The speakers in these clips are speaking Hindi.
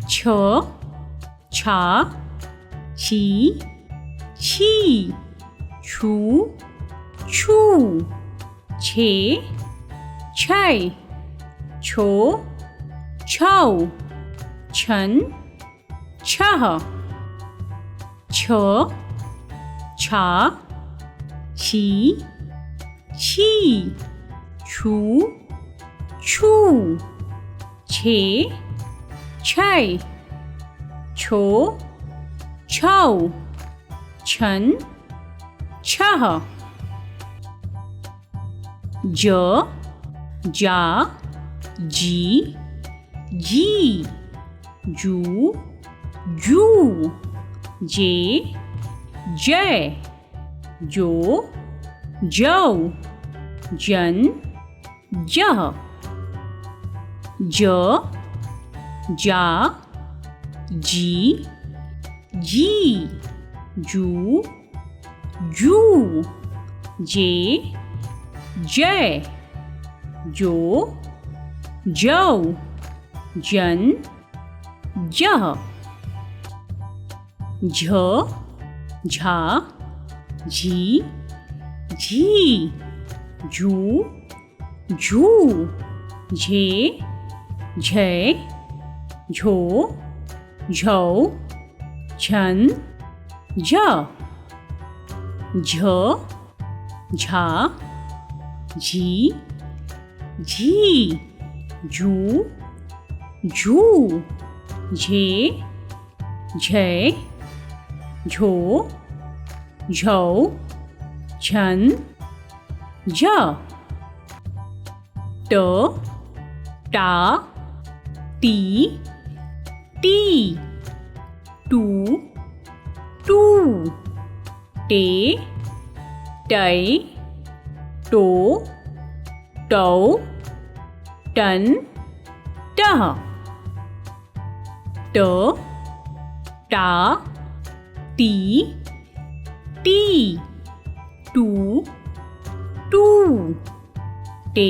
छ छा छी छी छू छू छे छै छो छौ छन छह छ छा छी छी छू छू छे छै छो छौ छन छह ज जा जी जी जू जू जे जय जो जौ जन जह ज जा जी जी जू जू जे जय जो जौ जन जह झ झा झी झी झू झू झे झै झो झौ झन झ झ झा झी झी झू झू झे झै झो झौ झन झ ट टा टी टी टू टू टे टै टो टौ टन टह ट टा टी टी टू टू टे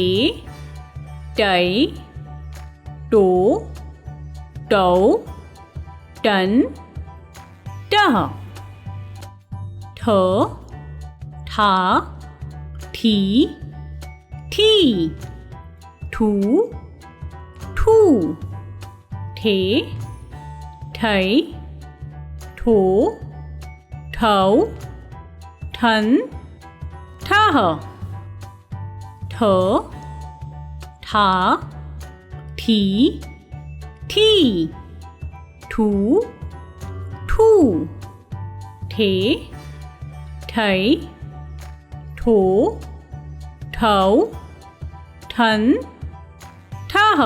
टै टो टौ टन टह ठ ठा ठी ठी ठू ठू ठे ठै ठो ठौ ठन ठह ठ ठा ठी ठी ठू ठू ठे ठै ठो ठौ ठन ठह